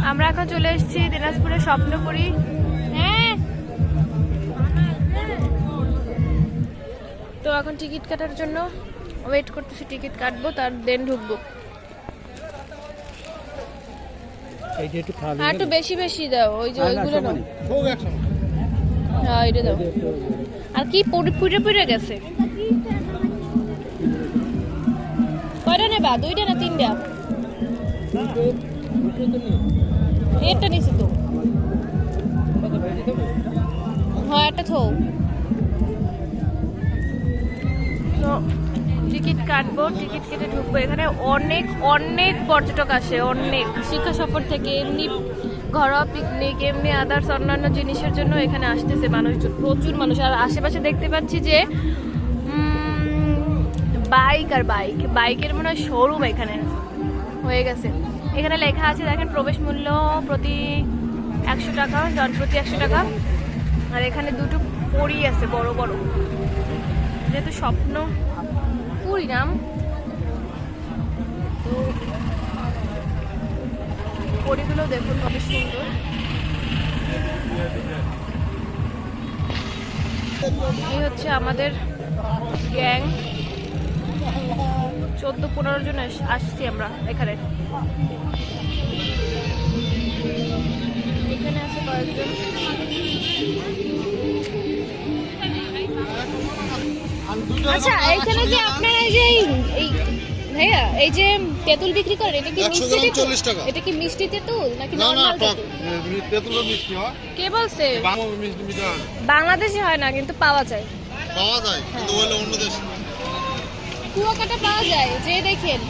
আমরা এখন চলে এসেছি দিনাজপুরের স্বপ্নপুরী। হ্যাঁ, তো এখন টিকিট কাটার জন্য ওয়েট করতেছি, টিকিট কাটবো তার দেন ঢুকবো। হ্যাঁ, একটু বেশি বেশি দাও, ওই যে ওইগুলো নাও। হ্যাঁ, এটা দাও। আর কি পুড়ে পুড়ে গেছে? কয়টা নেবা? 2টা না 3টা? একটা নিছি তো। হ্যাঁ, একটা থো। তো টিকিট কাটবো, টিকিট কেটে ঢুকবো। এখানে অনেক অনেক পর্যটক আসে, অনেক শিক্ষা সফর থেকে, এমনি ঘরোয়া পিকনিক, এমনি আদার্স অন্যান্য জিনিসের জন্য এখানে আসতেছে মানুষজন, প্রচুর মানুষ। আর আশেপাশে দেখতে পাচ্ছি যে বাইক আর বাইকের মনে হয় শোরুম এখানে হয়ে গেছে। এখানে লেখা আছে দেখেন, প্রবেশ মূল্য প্রতি 100 টাকা, জন প্রতি 100 টাকা। আর এখানে দুটো পরী আছে বড় বড়, যেহেতু স্বপ্নপুরী নাম, তো পরীগুলো দেখুন কত সুন্দর। এই হচ্ছে আমাদের গ্যাং, 14-15 জন আসছি আমরা এখানে। এখানে আছে কয়েকজন। আচ্ছা, এখানে যে আপনারা এই যে ভাইয়া এই যে তেঁতুল বিক্রি করেন, এটা কি মিষ্টি তেঁতুল? এটা কি মিষ্টি তেঁতুল নাকি নরমাল তেঁতুল? তেঁতুল মিষ্টি হয়। কে বলছে? মিষ্টি বাংলাদেশে হয় না, কিন্তু পাওয়া যায়। পাওয়া যায়, কিন্তু হলো অন্য দেশে। কুয়াকাটা পাওয়া যায়, যে দেখেন।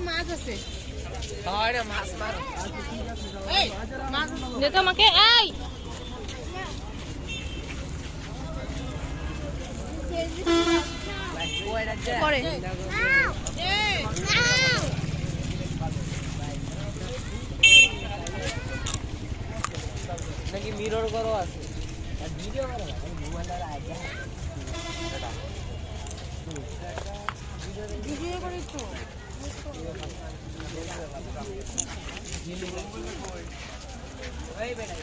মাছ আছে, আমাকে এই করে নাকি মিরর করো আছে, ভিডিও করো মোবাইলের আইডিয়া ভিডিও করে তো। এই বেটা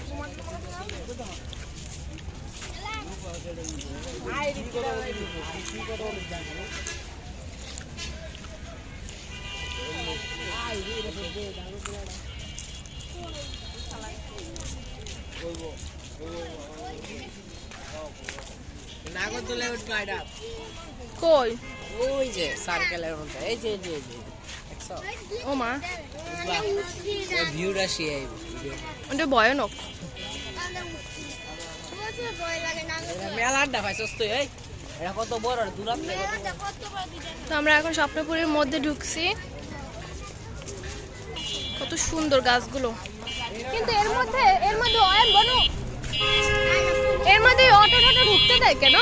আই রিক করো, কি করো জানো আই রে রে দে দাও পুরো বলবো নাগরদোলে উঠবে আইডা কই? ওই যে সার্কেলের মধ্যে, এই যে যে যে দেখছো? ও মা, ওই ভিউটা সেই ওটা ভয়ানক। মেলাটা পাইছস তুই? এই এটা কত বড়, দূরাত থেকে তো আমরা এখন স্বপ্নপুরীর মধ্যে ঢুকছি। কত সুন্দর গাছগুলো, কিন্তু এর মধ্যে অটো ঢুকতে দেয় কেন?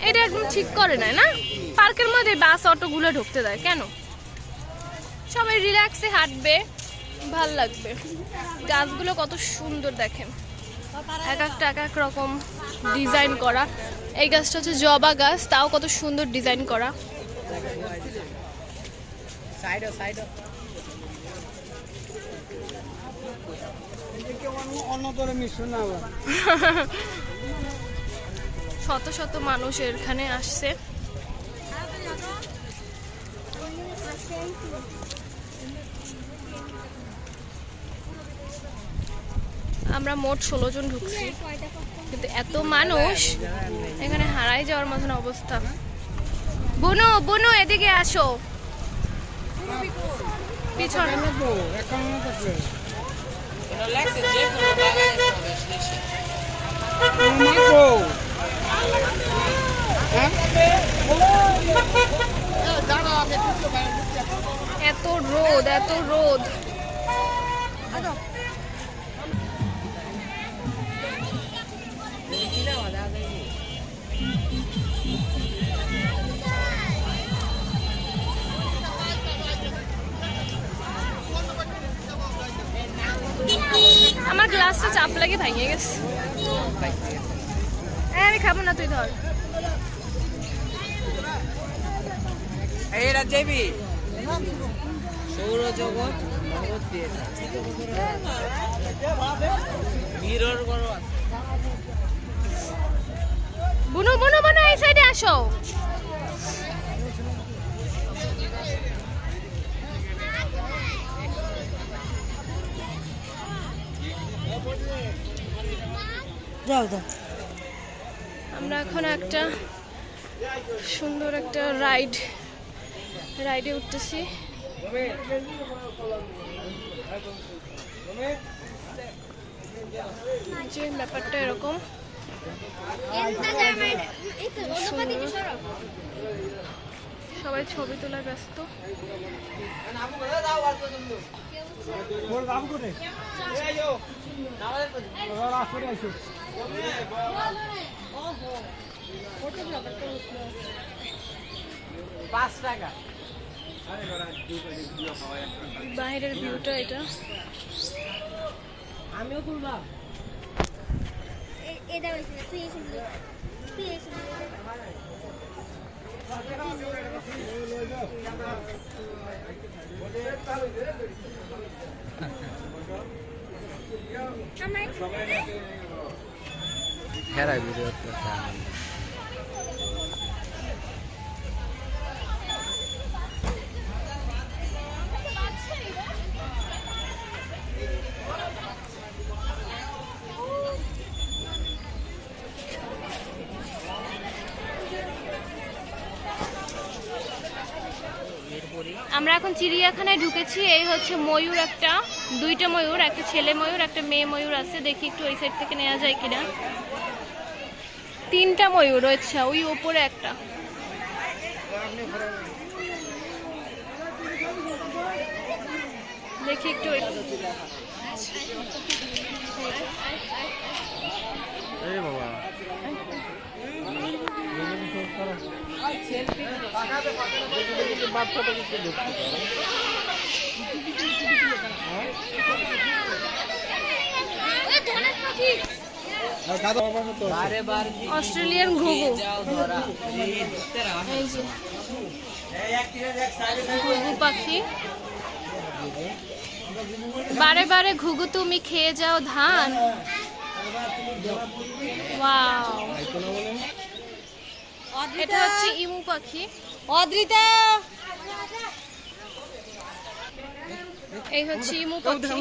এটা একদম ঠিক করে না, না? পার্কের মধ্যে বাস অটোগুলো ঢুকতে দেয় কেন? সবাই রিল্যাক্সে হাঁটবে, ভাল লাগবে। গাছগুলো কত সুন্দর দেখেন, এক একটা এক এক রকম ডিজাইন করা। এই গাছটা হচ্ছে জবা গাছ, তাও কত সুন্দর ডিজাইন করা। সাইডো সাইডো শত শত মানুষ এখানে আসছে। আমরা মোট 16 জন ঢুকছি, কিন্তু এত মানুষ এখানে হারাই যাওয়ার মতন অবস্থা। বুনু বুনু এদিকে আসো, পিছনে এত রোদ, এত রোদ। আমার গ্লাসটা চাপ লাগে ভেঙে গেছে। আমি খাবো না, তুই ধর। এই রাজবি সৌরজগৎ মহৎ দিয়েছে মিরর করো। বুনু বুনু বুনু, এই সাইডে আসো। যাও যাও। আমরা এখন একটা সুন্দর একটা রাইডে উঠতেছি। যে ব্যাপারটা এরকম সবাই ছবি তোলার ব্যস্ত। বাইরের ভিউটা এটা। আমিও তুললাম। খেলায় ভিডিও করতে আমরা এখন চিড়িয়াখানায় ঢুকেছি। এই হচ্ছে ময়ূর, দুইটা ময়ূর, একটা ছেলে ময়ূর একটা মেয়ে ময়ূর আছে। দেখি একটু ওই সাইড থেকে নেওয়া যায় কিনা। তিনটা ময়ূর, আচ্ছা ওই ওপরে একটা। দেখি একটু অস্ট্রেলিয়ান ঘুঘু। এই যে ঘুঘু পাখি। বারে বারে ঘুঘু তুমি খেয়ে যাও ধান। ওয়াও, এটা হচ্ছে ইমু পাখি। অদ্রিতা, এই হচ্ছে ইমু পাখি।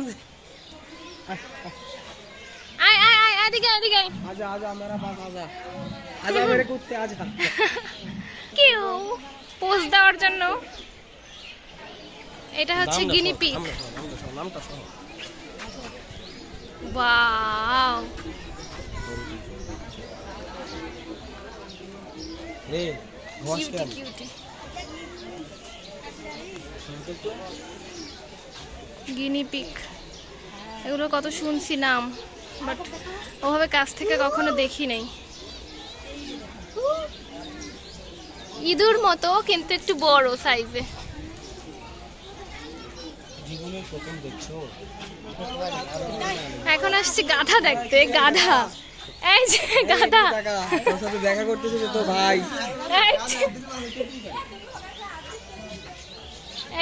আয় আয় আয়, এদিকে এদিকে आजा आजा मेरा पास आजा आजा मेरे कुत्ते आजा কিউ পোজ দেওয়ার জন্য। এটা হচ্ছে গিনি পিগ। নামটা শোনো। ওয়াও, এই কিউটি কিউটি গিনি পিগ। এগুলো কত শুনছি নাম, বাট ওভাবে কাছ থেকে কখনো দেখি নাই। ইঁদুর মতো কিন্তু একটু বড় সাইজে। জীবনের প্রথম দেখছো? এখন আসছি গাধা দেখতে। গাধা, এই যে গাধা। তোর সাথে দেখা করতেছে তো ভাই।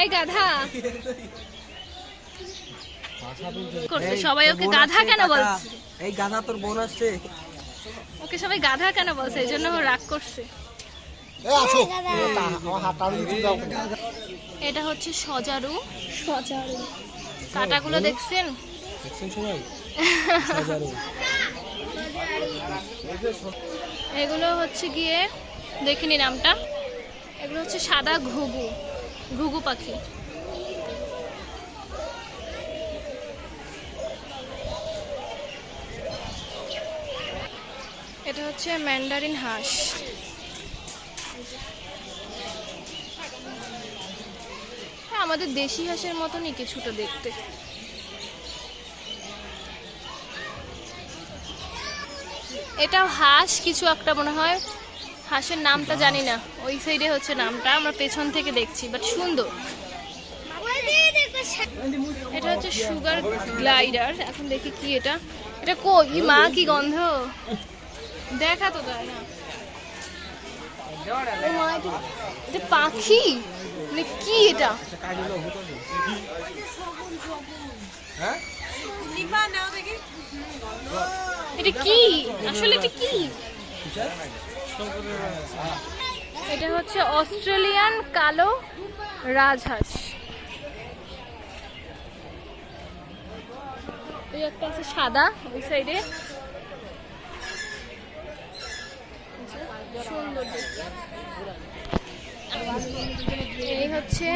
এই গাধা করছে সবাই। ওকে গাধা কেন বলছে? এই গাধা তোর বোন আসছে। ওকে সবাই গাধা কেন বলছে? এই জন্য ও রাগ করছে। এটা হচ্ছে সজারু। কাটাগুলো দেখছেন? এগুলো হচ্ছে গিয়ে দেখিনি নামটা। এগুলো হচ্ছে সাদা ঘুঘু পাখি। এটা হচ্ছে ম্যান্ডারিন হাঁস। হ্যাঁ, আমাদের দেশি হাঁসের মতনই কিছুটা দেখতে। এটাও হাঁস কিছু একটা মনে হয়, হাঁসের নামটা জানি না। ওই সাইডে হচ্ছে নামটা, আমরা পেছন থেকে দেখছি, বাট সুন্দর। এটা হচ্ছে সুগার গ্লাইডার। এখন দেখি কি এটা, এটা কই মা, কি গন্ধ, দেখা তো যায় না। ও মা, এটা পাখি মানে কি এটা? এটা কি আসলে, এটা কি? এটা হচ্ছে অস্ট্রেলিয়ান কালো রাজহাঁস। ওই একটা আছে সাদা ওই সাইডে, সুন্দর দেখতে। এই হচ্ছে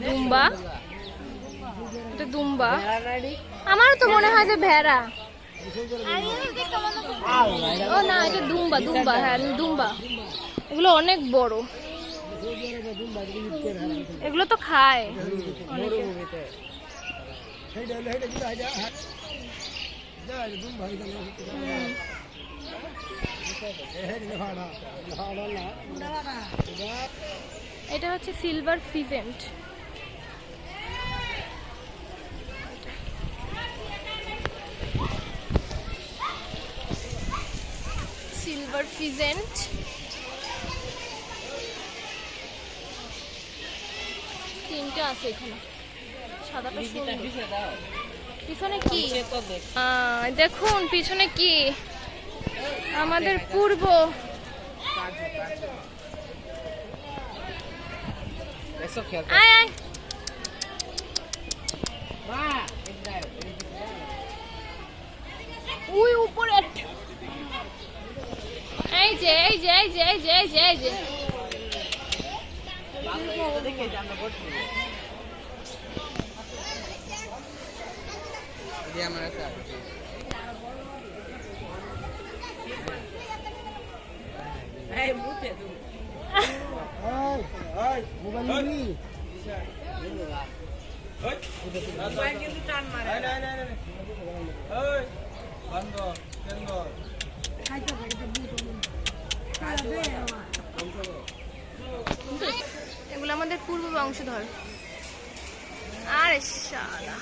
দুম্বা, এটা দুম্বা। আমারও তো মনে হয় যে ভেড়া। ও না, এটা দুম্বা, দুম্বা, হ্যাঁ দুম্বা। এগুলো অনেক বড়, এগুলো তো খায়। এটা হচ্ছে সিলভার ফিজেন্ট। সিলভার ফিজেন্ট তিনটা আছে এখানে, সাদাটা সুন্দর। পিছনে কি দেখুন, পিছনে কি আমাদের পূর্ব আয় আয়। ওই উপরে এই যে এই যে এই যে এই যে এই যে এই যে এগুলো আমাদের পূর্ব বংশধর। আরে শালা,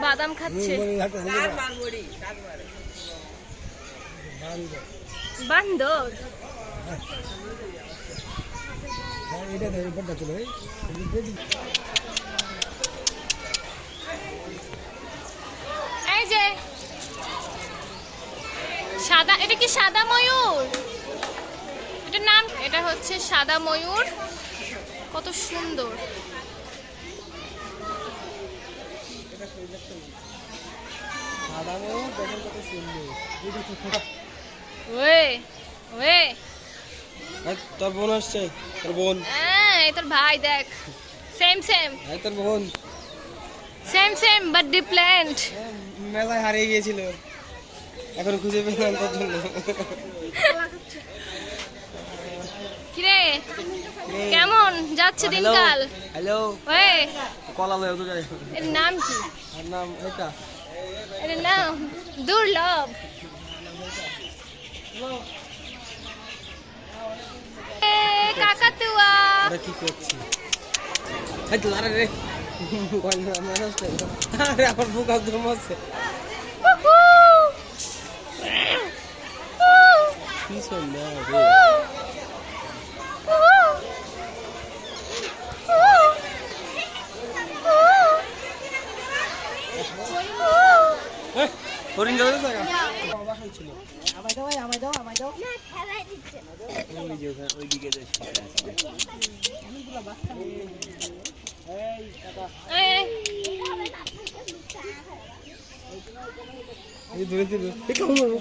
বাদাম খাচ্ছে। বান্দর এই যে সাদা, এটা কি সাদা ময়ূর? এটার নাম, এটা হচ্ছে সাদা ময়ূর। কত সুন্দর। তোর বোন আসছে, তোর বোন। তোর ভাই দেখ, সেম সেম তোর বোন সেম সেম বাট ডিফারেন্ট। মেলায় হারিয়ে গিয়েছিল, এখন খুঁজে পেলাম তোর জন্য। কিরে কেমন যাচ্ছে দিনকাল? হ্যালো, ওই কলা লয়ে তো যাই। এর নাম কি? এর নাম এটা, এর নাম দুর্লভ। কাকাতুয়া আরে কি করছিস? এই তো আরে রে কোন আমার আসছে, আরে আমার বুক একদম আছে। কি সুন্দর রে। হরিণ যাবে তো বাবা খাইছিল। আমায় দাও, আমায় দাও, আমায় দাও। না খেলাই দিচ্ছে। ওই যে ওইদিকে যাচ্ছে। অনেকগুলো বাচ্চা। এই দাদা, এই ধরে দিল। এই কেমন হলো?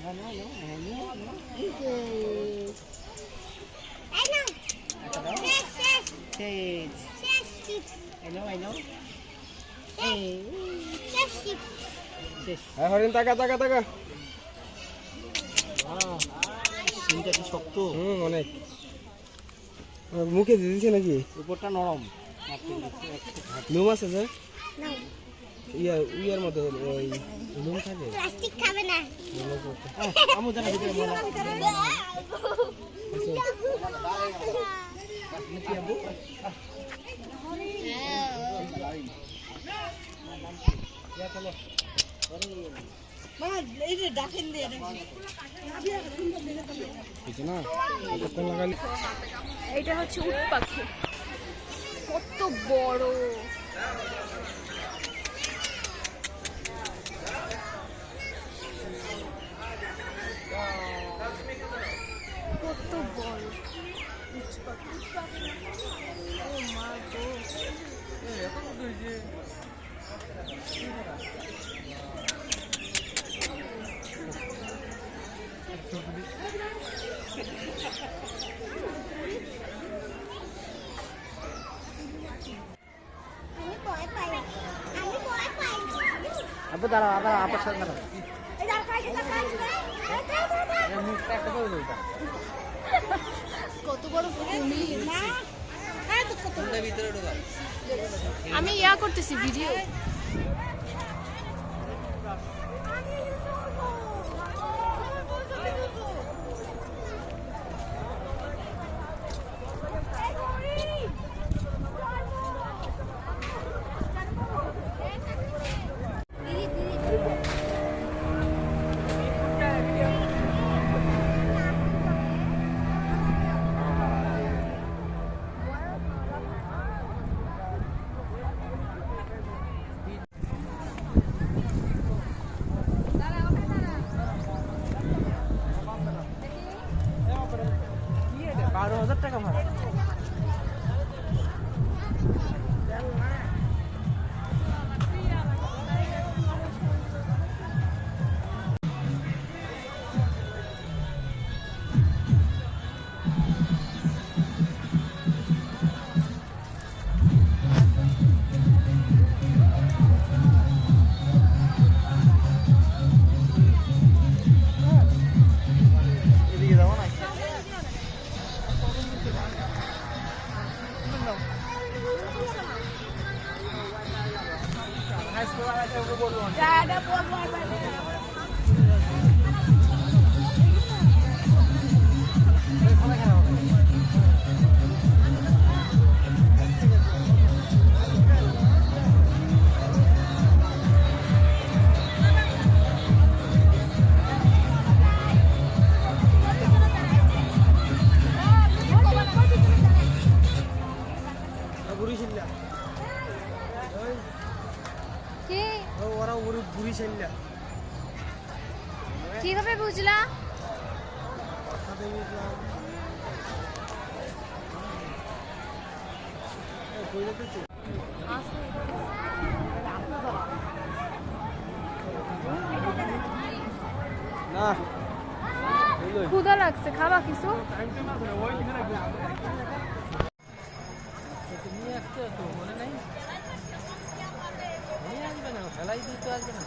না না না, এই I know. হরিণ তাকা তাকা তাকা। চিনিটা কি শক্ত? অনেক। মুখে দিয়েছে নাকি? উপরটা নরম। লুম আছে স্যার? ইয়ার মতো ওই লুম থাকে। প্লাস্টিক খাবে না। আমু জানা ভিতরে মলা। এইটা হচ্ছে উট পাখি, কত বড়। কত বড় উট পাখি। ও মা গো। আমি ভয় পাই। আমি ভয় পাই। আবু দাঁড়াও, আবার আপার সাথে দাঁড়াও। এই দরকার কি দরকার? মুখটা একটা করে দিই। কত বড় কুমির। না। এই তো কত ভিতরে ঢোকা। আমি ইয়া করতেছি ভিডিও। টাকা ভাড়া। এদিকে যাবো না? কি ওরা বুড়ি ছেলে কিভাবে বুঝলা? না ক্ষুধা লাগছে, খাবা কিছু? তুমি আসছো তো মনে নাই? নিয়ে আসবে না, ফেলাই দিতে আসবে না।